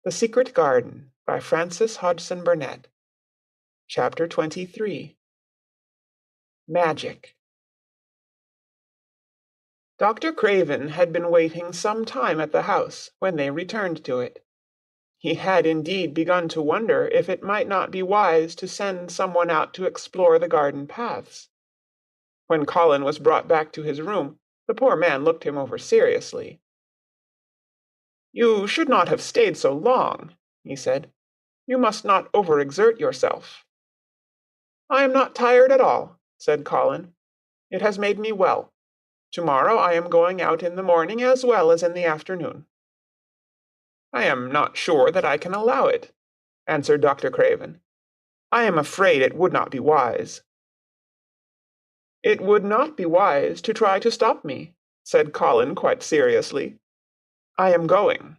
The Secret Garden by Frances Hodgson Burnett. Chapter 23. Magic. Dr. Craven had been waiting some time at the house when they returned to it. He had indeed begun to wonder if it might not be wise to send someone out to explore the garden paths. When Colin was brought back to his room, the poor man looked him over seriously. "You should not have stayed so long," he said. "You must not overexert yourself." "I am not tired at all," said Colin. "It has made me well. Tomorrow I am going out in the morning as well as in the afternoon." "I am not sure that I can allow it," answered Dr. Craven. "I am afraid it would not be wise." "It would not be wise to try to stop me," said Colin quite seriously. "I am going."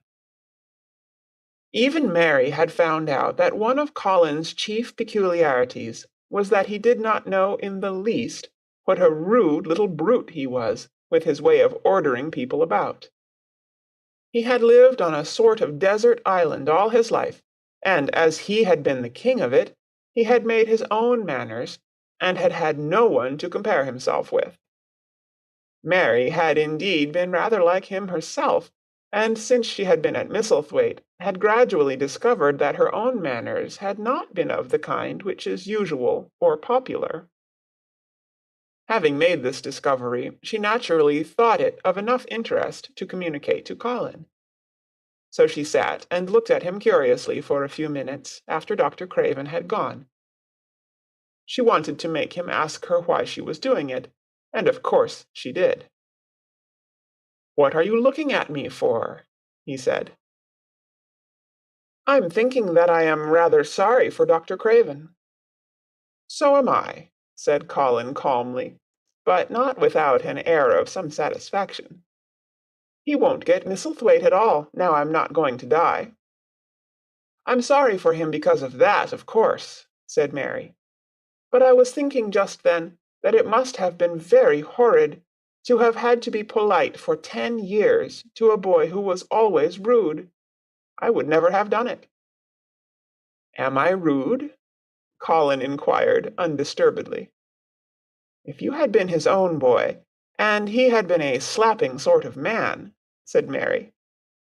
Even Mary had found out that one of Colin's chief peculiarities was that he did not know in the least what a rude little brute he was, with his way of ordering people about. He had lived on a sort of desert island all his life, and as he had been the king of it, he had made his own manners, and had had no one to compare himself with. Mary had indeed been rather like him herself, and since she had been at Misselthwaite, had gradually discovered that her own manners had not been of the kind which is usual or popular. Having made this discovery, she naturally thought it of enough interest to communicate to Colin. So she sat and looked at him curiously for a few minutes after Dr. Craven had gone. She wanted to make him ask her why she was doing it, and of course she did. "What are you looking at me for?" he said. "I'm thinking that I am rather sorry for Dr. Craven." "So am I," said Colin calmly, but not without an air of some satisfaction. "He won't get Misselthwaite at all, now I'm not going to die." "I'm sorry for him because of that, of course," said Mary. "But I was thinking just then that it must have been very horrid to have had to be polite for 10 years to a boy who was always rude. I would never have done it." "Am I rude?" Colin inquired undisturbedly. "If you had been his own boy, and he had been a slapping sort of man," said Mary,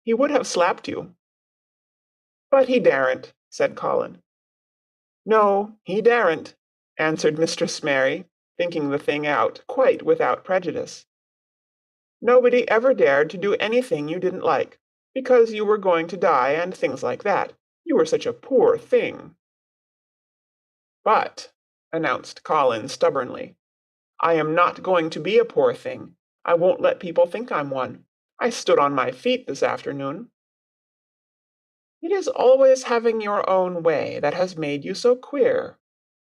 "he would have slapped you." "But he daren't," said Colin. "No, he daren't," answered Mistress Mary, thinking the thing out quite without prejudice. "Nobody ever dared to do anything you didn't like, because you were going to die and things like that. You were such a poor thing." "But," announced Colin stubbornly, "I am not going to be a poor thing. I won't let people think I'm one. I stood on my feet this afternoon." "It is always having your own way that has made you so queer,"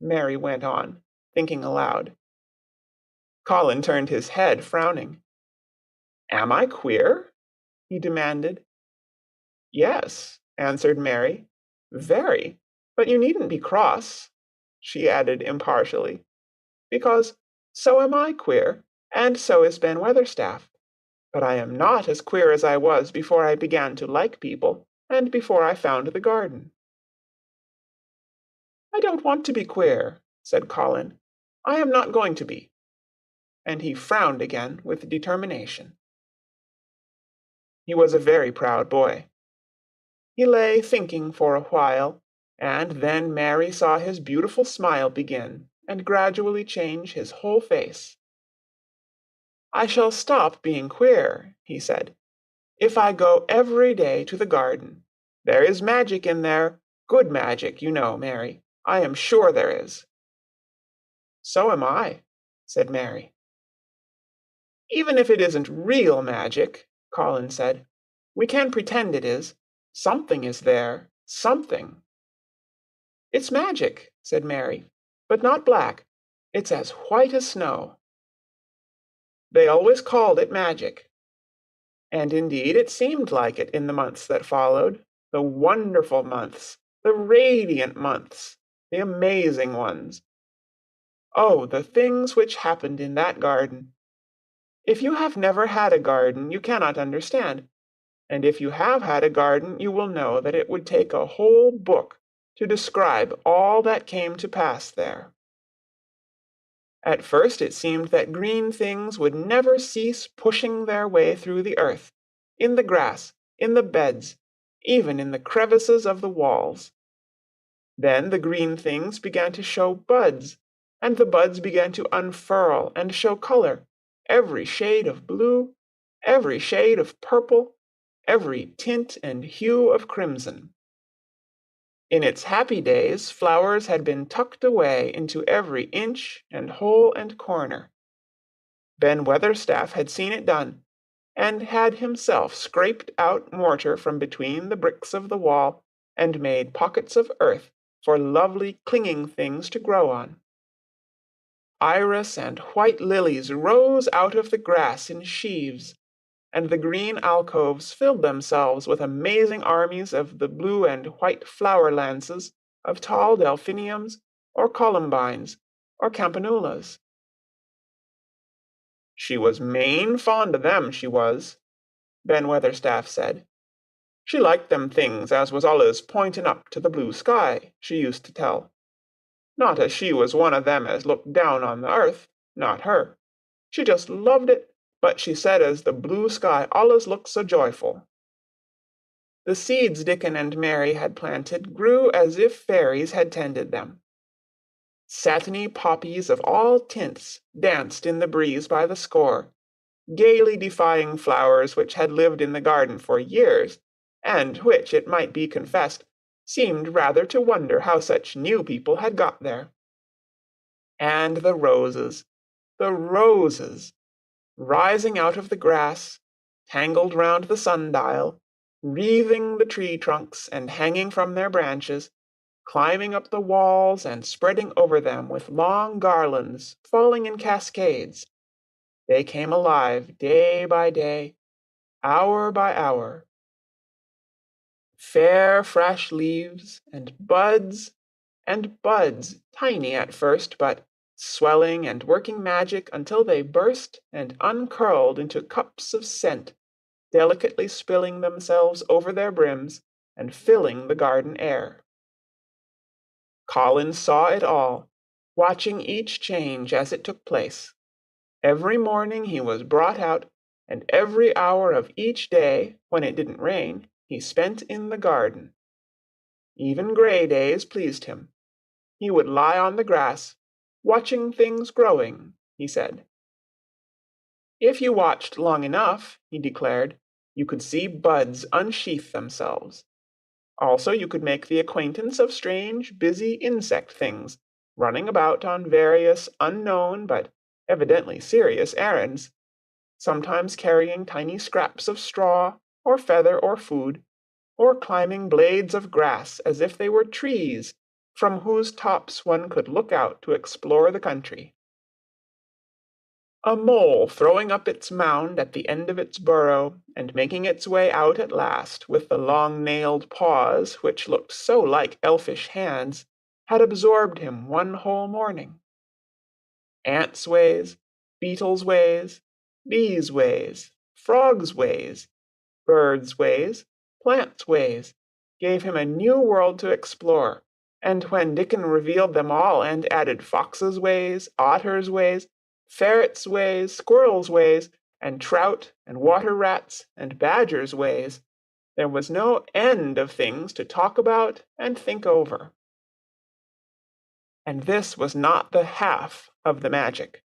Mary went on, thinking aloud. Colin turned his head, frowning. "Am I queer?" he demanded. "Yes," answered Mary. "Very. But you needn't be cross," she added impartially, "because so am I queer, and so is Ben Weatherstaff. But I am not as queer as I was before I began to like people, and before I found the garden." "I don't want to be queer," said Colin. "I am not going to be." And he frowned again with determination. He was a very proud boy. He lay thinking for a while, and then Mary saw his beautiful smile begin and gradually change his whole face. "I shall stop being queer," he said, "if I go every day to the garden. There is magic in there, good magic, you know, Mary. I am sure there is." "So am I," said Mary. "Even if it isn't real magic," Colin said, "we can pretend it is. Something is there, something." "It's magic," said Mary, "but not black. It's as white as snow." They always called it magic. And indeed it seemed like it in the months that followed, the wonderful months, the radiant months, the amazing ones. Oh, the things which happened in that garden! If you have never had a garden, you cannot understand. and if you have had a garden, you will know that it would take a whole book to describe all that came to pass there. At first it seemed that green things would never cease pushing their way through the earth, in the grass, in the beds, even in the crevices of the walls. Then the green things began to show buds, and the buds began to unfurl and show color, every shade of blue, every shade of purple, every tint and hue of crimson. In its happy days, flowers had been tucked away into every inch and hole and corner. Ben Weatherstaff had seen it done, and had himself scraped out mortar from between the bricks of the wall and made pockets of earth for lovely clinging things to grow on. Iris and white lilies rose out of the grass in sheaves, and the green alcoves filled themselves with amazing armies of the blue and white flower lances of tall delphiniums or columbines or campanulas. She was main fond of them, she was, Ben Weatherstaff said. She liked them things as was allus pointing up to the blue sky, she used to tell. Not as she was one of them as looked down on the earth, not her. She just loved it, but she said as the blue sky allus looked so joyful. The seeds Dickon and Mary had planted grew as if fairies had tended them. Satiny poppies of all tints danced in the breeze by the score, gaily defying flowers which had lived in the garden for years, and which, it might be confessed, seemed rather to wonder how such new people had got there. And the roses, rising out of the grass, tangled round the sundial, wreathing the tree trunks and hanging from their branches, climbing up the walls and spreading over them with long garlands falling in cascades. They came alive day by day, hour by hour. Fair, fresh leaves, and buds, tiny at first, but swelling and working magic until they burst and uncurled into cups of scent, delicately spilling themselves over their brims and filling the garden air. Colin saw it all, watching each change as it took place. Every morning he was brought out, and every hour of each day, when it didn't rain, he spent in the garden. Even gray days pleased him. He would lie on the grass, watching things growing, he said. If you watched long enough, he declared, you could see buds unsheath themselves. Also, you could make the acquaintance of strange, busy insect things, running about on various unknown but evidently serious errands, sometimes carrying tiny scraps of straw, or feather, or food, or climbing blades of grass as if they were trees, from whose tops one could look out to explore the country. A mole throwing up its mound at the end of its burrow, and making its way out at last with the long-nailed paws which looked so like elfish hands, had absorbed him one whole morning. Ants' ways, beetles' ways, bees' ways, frogs' ways, birds' ways, plants' ways, gave him a new world to explore, and when Dickon revealed them all and added foxes' ways, otters' ways, ferrets' ways, squirrels' ways, and trout and water rats and badgers' ways, there was no end of things to talk about and think over. And this was not the half of the magic.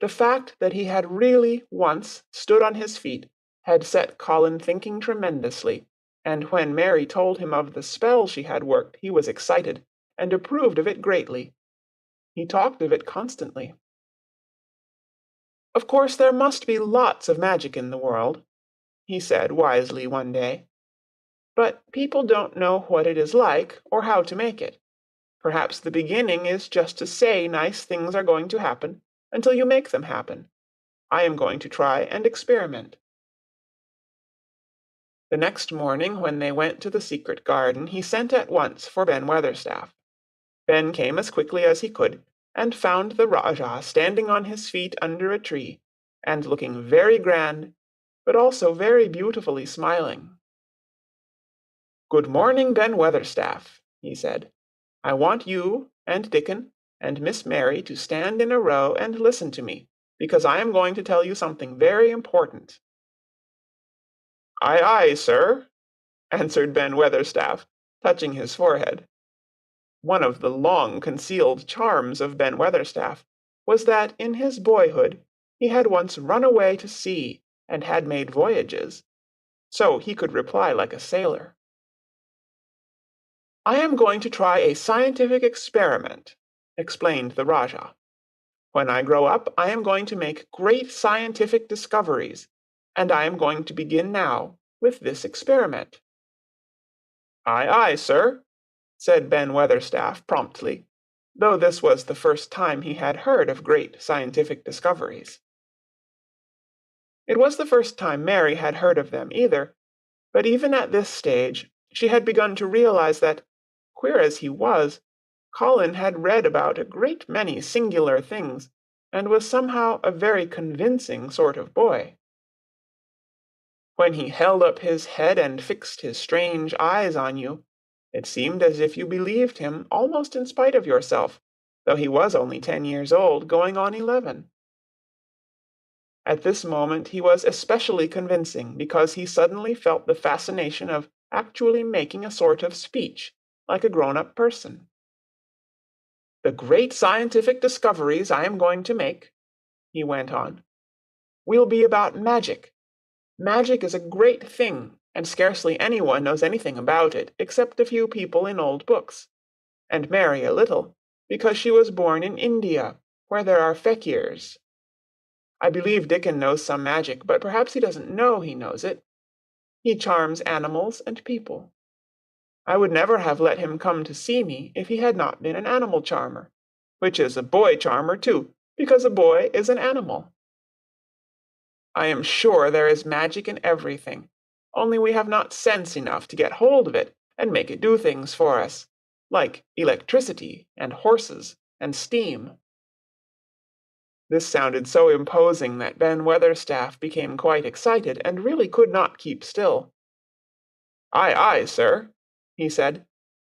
The fact that he had really once stood on his feet had set Colin thinking tremendously, and when Mary told him of the spell she had worked, he was excited, and approved of it greatly. He talked of it constantly. Of course there must be lots of magic in the world, he said wisely one day. But people don't know what it is like or how to make it. Perhaps the beginning is just to say nice things are going to happen until you make them happen. I am going to try and experiment. The next morning, when they went to the secret garden, he sent at once for Ben Weatherstaff. Ben came as quickly as he could, and found the Rajah standing on his feet under a tree, and looking very grand, but also very beautifully smiling. "Good morning, Ben Weatherstaff," he said. "I want you and Dickon and Miss Mary to stand in a row and listen to me, because I am going to tell you something very important." "Aye, aye, sir," answered Ben Weatherstaff, touching his forehead. One of the long-concealed charms of Ben Weatherstaff was that in his boyhood he had once run away to sea and had made voyages, so he could reply like a sailor. "I am going to try a scientific experiment," explained the Rajah. "When I grow up, I am going to make great scientific discoveries, and I am going to begin now with this experiment." "Aye, aye, sir," said Ben Weatherstaff promptly, though this was the first time he had heard of great scientific discoveries. It was the first time Mary had heard of them either, but even at this stage she had begun to realize that, queer as he was, Colin had read about a great many singular things, and was somehow a very convincing sort of boy. When he held up his head and fixed his strange eyes on you, it seemed as if you believed him almost in spite of yourself, though he was only 10 years old, going on 11. At this moment he was especially convincing because he suddenly felt the fascination of actually making a sort of speech, like a grown-up person. "The great scientific discoveries I am going to make," he went on, "will be about magic. Magic is a great thing, and scarcely anyone knows anything about it except a few people in old books, and Mary a little, because she was born in India, where there are fakirs. I believe Dickon knows some magic, but perhaps he doesn't know he knows it. He charms animals and people. I would never have let him come to see me if he had not been an animal charmer, which is a boy charmer too, because a boy is an animal. I am sure there is magic in everything, only we have not sense enough to get hold of it and make it do things for us, like electricity and horses and steam." This sounded so imposing that Ben Weatherstaff became quite excited and really could not keep still. "Aye, aye, sir," he said,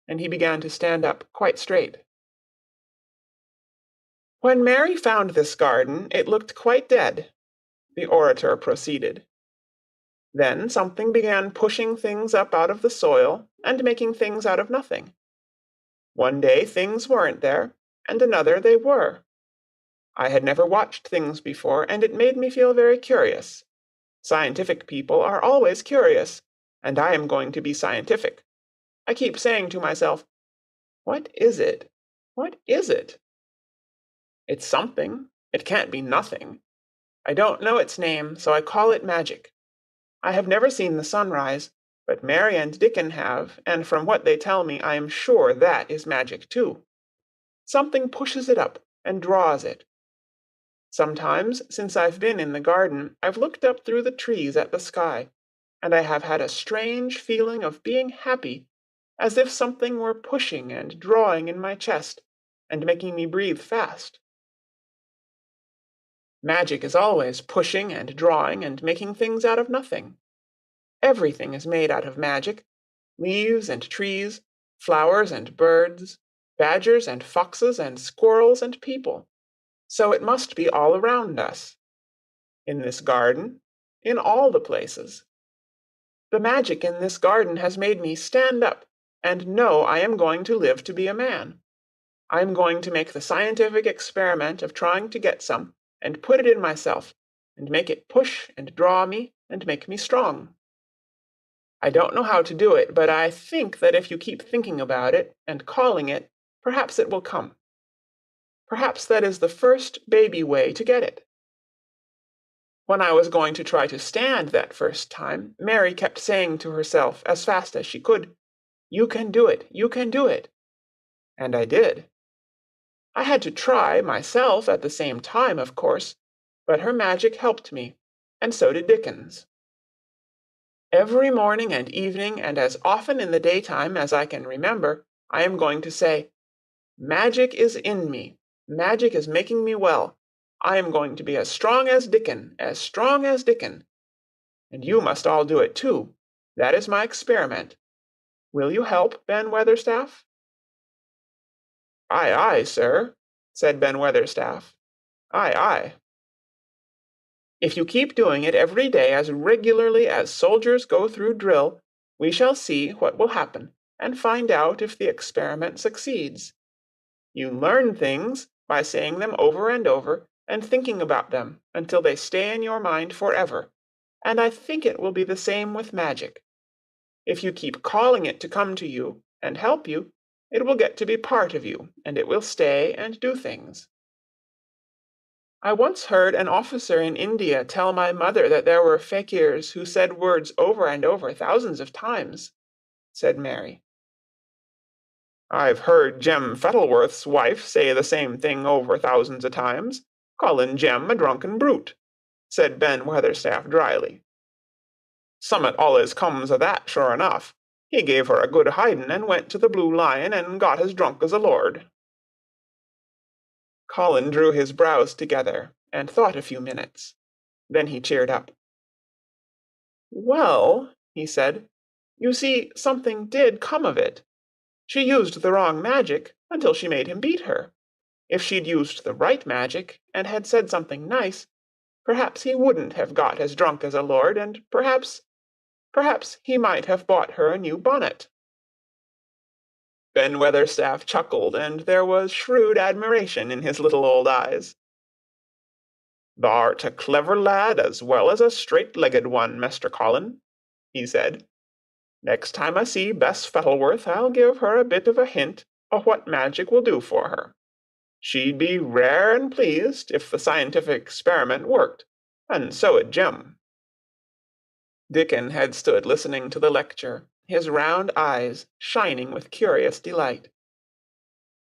and he began to stand up quite straight. "When Mary found this garden, it looked quite dead," the orator proceeded. "Then something began pushing things up out of the soil and making things out of nothing. One day things weren't there, and another they were. I had never watched things before, and it made me feel very curious. Scientific people are always curious, and I am going to be scientific. I keep saying to myself, 'What is it? What is it?' It's something. It can't be nothing. I don't know its name, so I call it magic. I have never seen the sunrise, but Mary and Dickon have, and from what they tell me I am sure that is magic too. Something pushes it up and draws it. Sometimes, since I've been in the garden, I've looked up through the trees at the sky, and I have had a strange feeling of being happy, as if something were pushing and drawing in my chest, and making me breathe fast. Magic is always pushing and drawing and making things out of nothing. Everything is made out of magic: leaves and trees, flowers and birds, badgers and foxes and squirrels and people. So it must be all around us. In this garden, in all the places. The magic in this garden has made me stand up and know I am going to live to be a man. I am going to make the scientific experiment of trying to get some and put it in myself, and make it push and draw me and make me strong. I don't know how to do it, but I think that if you keep thinking about it and calling it, perhaps it will come. Perhaps that is the first baby way to get it." When I was going to try to stand that first time, Mary kept saying to herself as fast as she could, "You can do it, you can do it." And I did. I had to try myself at the same time, of course, but her magic helped me, and so did Dickon's. Every morning and evening, and as often in the daytime as I can remember, I am going to say, "Magic is in me. Magic is making me well. I am going to be as strong as Dickon, as strong as Dickon." and you must all do it too. That is my experiment. Will you help, Ben Weatherstaff?" "Aye, aye, sir," said Ben Weatherstaff. "Aye, aye." "If you keep doing it every day as regularly as soldiers go through drill, we shall see what will happen, and find out if the experiment succeeds. You learn things by saying them over and over and thinking about them until they stay in your mind forever, and I think it will be the same with magic. If you keep calling it to come to you and help you, it will get to be part of you, and it will stay and do things. I once heard an officer in India tell my mother that there were fakirs who said words over and over thousands of times," said Mary. "I've heard Jem Fettleworth's wife say the same thing over thousands of times, calling Jem a drunken brute," said Ben Weatherstaff dryly. "Summat allus comes o' that, sure enough. He gave her a good hidin' and went to the Blue Lion and got as drunk as a lord." Colin drew his brows together and thought a few minutes. Then he cheered up. "Well," he said, "you see, something did come of it. She used the wrong magic until she made him beat her. If she'd used the right magic and had said something nice, perhaps he wouldn't have got as drunk as a lord, and perhaps he might have bought her a new bonnet." Ben Weatherstaff chuckled, and there was shrewd admiration in his little old eyes. "Thou'rt a clever lad as well as a straight-legged one, Master Colin," he said. "Next time I see Bess Fettleworth I'll give her a bit of a hint o' what magic will do for her. She'd be rare and pleased if the scientific experiment worked, and so 'ud Jem." Dickon had stood listening to the lecture, his round eyes shining with curious delight.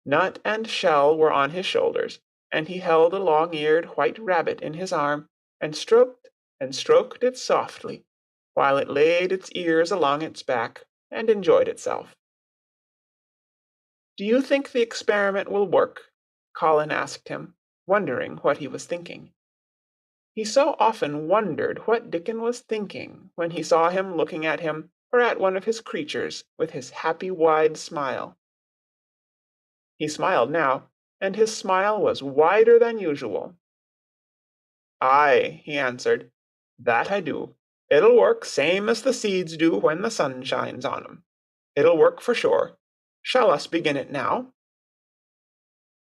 Nut and Shell were on his shoulders, and he held a long-eared white rabbit in his arm, and stroked it softly, while it laid its ears along its back and enjoyed itself. "Do you think the experiment will work?" Colin asked him, wondering what he was thinking. He so often wondered what Dickon was thinking when he saw him looking at him or at one of his creatures with his happy wide smile. He smiled now, and his smile was wider than usual. "Aye," he answered, "that I do. It'll work same as the seeds do when the sun shines on 'em. It'll work for sure. Shall us begin it now?"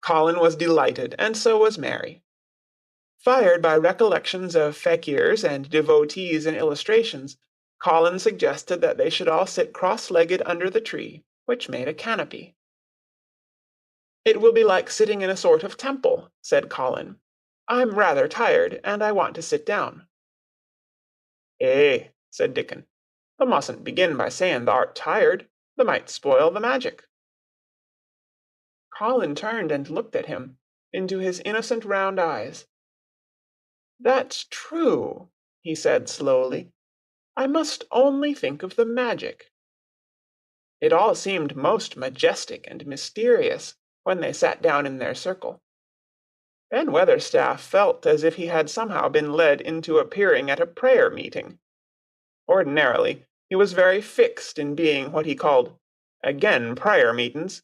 Colin was delighted, and so was Mary. Fired by recollections of fakirs and devotees in illustrations, Colin suggested that they should all sit cross-legged under the tree, which made a canopy. "It will be like sitting in a sort of temple," said Colin. "I'm rather tired, and I want to sit down." "Eh," said Dickon, "thou mustn't begin by saying thou'rt tired. Thou might spoil the magic." Colin turned and looked at him, into his innocent round eyes. "That's true," he said slowly. "I must only think of the magic." It all seemed most majestic and mysterious when they sat down in their circle. Ben Weatherstaff felt as if he had somehow been led into appearing at a prayer meeting. Ordinarily, he was very fixed in being what he called "again prayer meetin's,"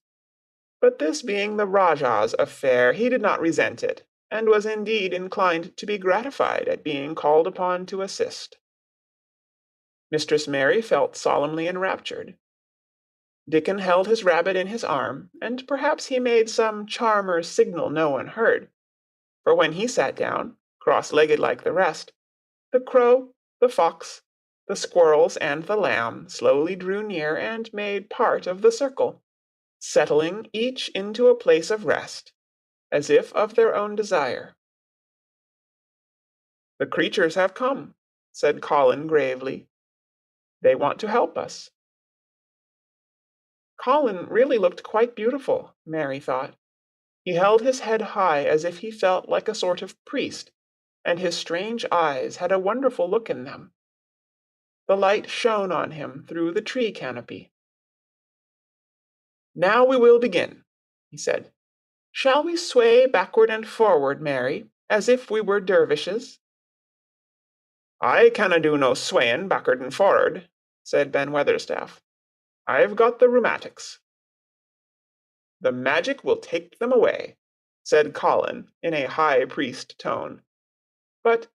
but this being the Rajah's affair, he did not resent it, and was indeed inclined to be gratified at being called upon to assist. Mistress Mary felt solemnly enraptured. Dickon held his rabbit in his arm, and perhaps he made some charm or signal no one heard, for when he sat down, cross-legged like the rest, the crow, the fox, the squirrels, and the lamb slowly drew near and made part of the circle, settling each into a place of rest, as if of their own desire. "The creatures have come," said Colin gravely. "They want to help us." Colin really looked quite beautiful, Mary thought. He held his head high as if he felt like a sort of priest, and his strange eyes had a wonderful look in them. The light shone on him through the tree canopy. "Now we will begin," he said. "Shall we sway backward and forward, Mary, as if we were dervishes?" I canna do no swayin' back'ard and for'ard, said Ben Weatherstaff. I've got the rheumatics. The magic will take them away, said Colin in a high priest tone. But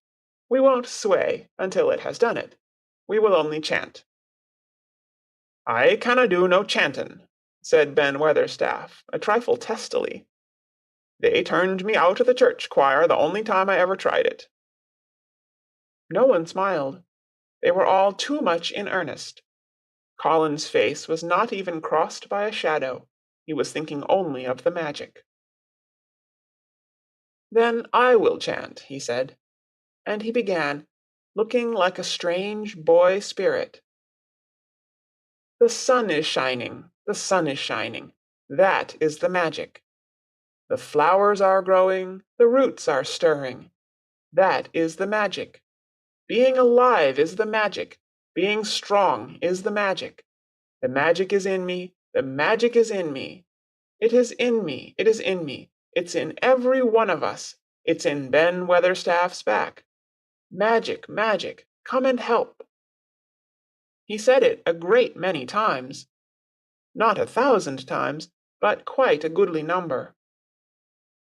we won't sway until it has done it. We will only chant. I canna do no chantin', said Ben Weatherstaff, a trifle testily. They turned me out of the church choir the only time I ever tried it. No one smiled. They were all too much in earnest. Colin's face was not even crossed by a shadow. He was thinking only of the magic. Then I will chant, he said, and he began, looking like a strange boy spirit. The sun is shining, the sun is shining. That is the magic. The flowers are growing, the roots are stirring. That is the magic. Being alive is the magic. Being strong is the magic. The magic is in me, the magic is in me. It is in me, it is in me. It's in every one of us. It's in Ben Weatherstaff's back. Magic, magic, come and help. He said it a great many times. Not 1,000 times, but quite a goodly number.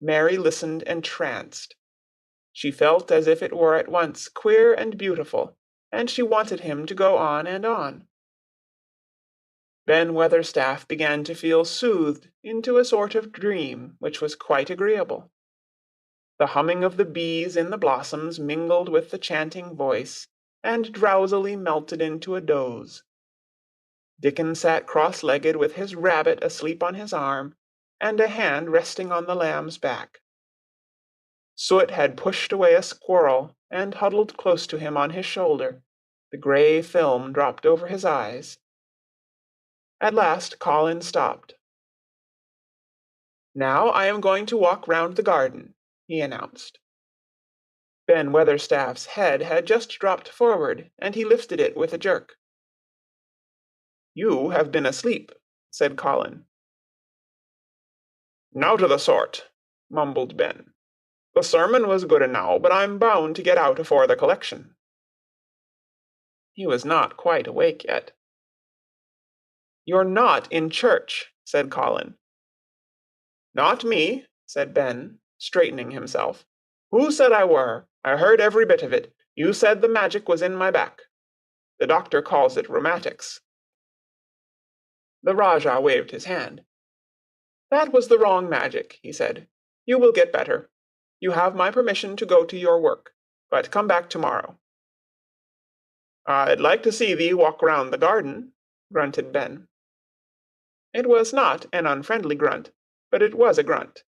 Mary listened entranced. She felt as if it were at once queer and beautiful, and she wanted him to go on and on. Ben Weatherstaff began to feel soothed into a sort of dream which was quite agreeable. The humming of the bees in the blossoms mingled with the chanting voice, and drowsily melted into a doze. Dickon sat cross-legged with his rabbit asleep on his arm, and a hand resting on the lamb's back. Soot had pushed away a squirrel, and huddled close to him on his shoulder. The grey film dropped over his eyes. At last Colin stopped. Now I am going to walk round the garden, he announced. Ben Weatherstaff's head had just dropped forward, and he lifted it with a jerk. You have been asleep, said Colin. Nowt o' the sort, mumbled Ben. The sermon was good enow, but I'm bound to get out afore the collection. He was not quite awake yet. You're not in church, said Colin. Not me, said Ben, straightening himself. Who said I were? I heard every bit of it. You said the magic was in my back. The doctor calls it rheumatics. The Rajah waved his hand. That was the wrong magic, he said. You will get better. You have my permission to go to your work, but come back tomorrow. I'd like to see thee walk round the garden, grunted Ben. It was not an unfriendly grunt, but it was a grunt.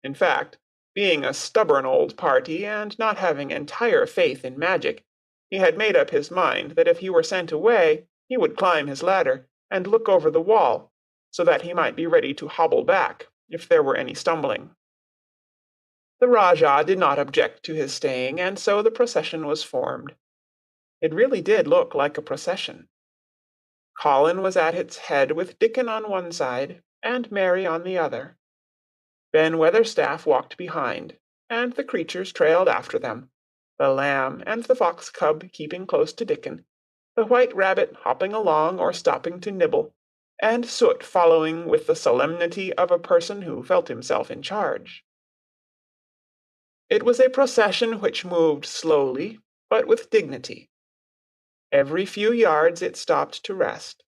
In fact, being a stubborn old party and not having entire faith in magic, he had made up his mind that if he were sent away, he would climb his ladder and look over the wall, so that he might be ready to hobble back if there were any stumbling. The Rajah did not object to his staying, and so the procession was formed. It really did look like a procession. Colin was at its head with Dickon on one side and Mary on the other. Ben Weatherstaff walked behind, and the creatures trailed after them, the lamb and the fox cub keeping close to Dickon, the white rabbit hopping along or stopping to nibble, and Soot following with the solemnity of a person who felt himself in charge. It was a procession which moved slowly, but with dignity. Every few yards it stopped to rest.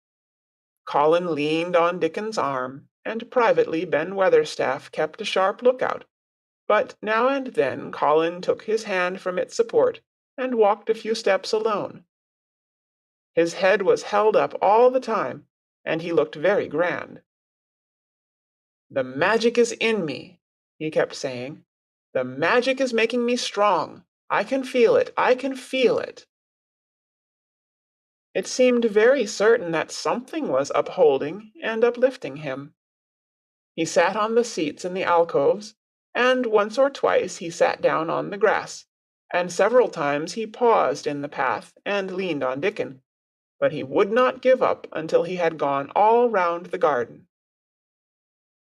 Colin leaned on Dickon's arm, and privately Ben Weatherstaff kept a sharp lookout, but now and then Colin took his hand from its support and walked a few steps alone. His head was held up all the time, and he looked very grand. The magic is in me, he kept saying. The magic is making me strong. I can feel it. I can feel it. It seemed very certain that something was upholding and uplifting him. He sat on the seats in the alcoves, and once or twice he sat down on the grass, and several times he paused in the path and leaned on Dickon, but he would not give up until he had gone all round the garden.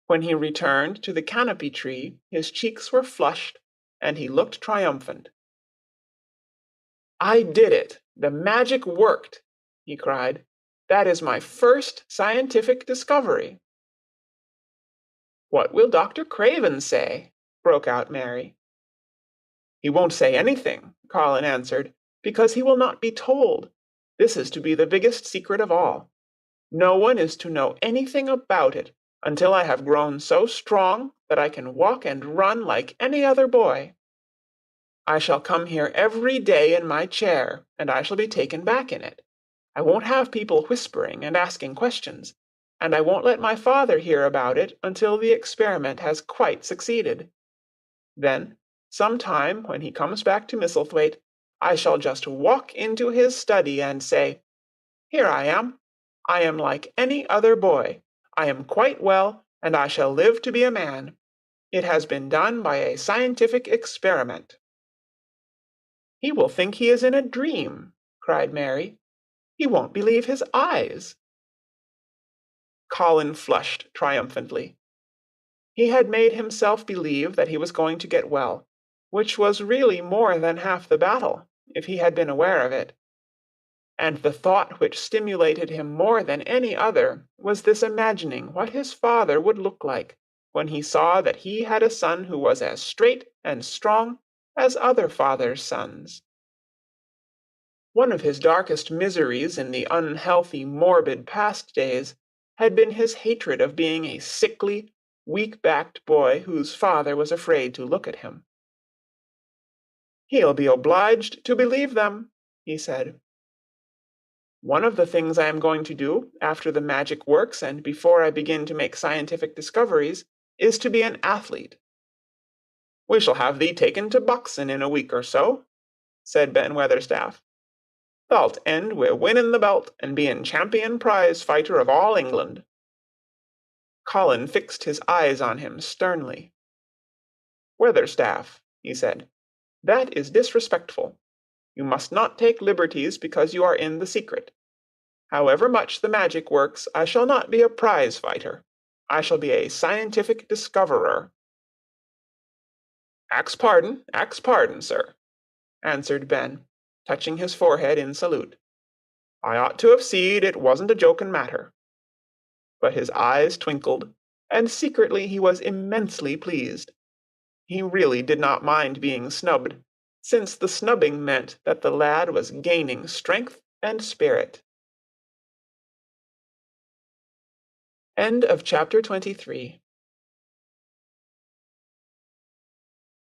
When he returned to the canopy tree, his cheeks were flushed, and he looked triumphant. I did it! The magic worked!" he cried. "That is my first scientific discovery." "What will Dr. Craven say?" broke out Mary. "He won't say anything," Colin answered, "because he will not be told. This is to be the biggest secret of all. No one is to know anything about it until I have grown so strong that I can walk and run like any other boy. I shall come here every day in my chair, and I shall be taken back in it. I won't have people whispering and asking questions, and I won't let my father hear about it until the experiment has quite succeeded. Then, some time when he comes back to Misselthwaite, I shall just walk into his study and say, 'Here I am. I am like any other boy. I am quite well, and I shall live to be a man. It has been done by a scientific experiment.'" "He will think he is in a dream," cried Mary. "He won't believe his eyes." Colin flushed triumphantly. He had made himself believe that he was going to get well, which was really more than half the battle, if he had been aware of it. And the thought which stimulated him more than any other was this imagining what his father would look like when he saw that he had a son who was as straight and strong as other fathers' sons. One of his darkest miseries in the unhealthy, morbid past days had been his hatred of being a sickly, weak-backed boy whose father was afraid to look at him. "He'll be obliged to believe them," he said. "One of the things I am going to do, after the magic works and before I begin to make scientific discoveries, is to be an athlete." "We shall have thee taken to Buxton in a week or so," said Ben Weatherstaff. "Thou'lt end wi' winning the belt and being champion prize fighter of all England." Colin fixed his eyes on him sternly. "Weatherstaff," he said, "that is disrespectful. You must not take liberties because you are in the secret. However much the magic works, I shall not be a prize fighter. I shall be a scientific discoverer." Ax pardon, sir," answered Ben, touching his forehead in salute. "I ought to have seed it wasn't a joking matter." But his eyes twinkled, and secretly he was immensely pleased. He really did not mind being snubbed, since the snubbing meant that the lad was gaining strength and spirit. End of chapter 23.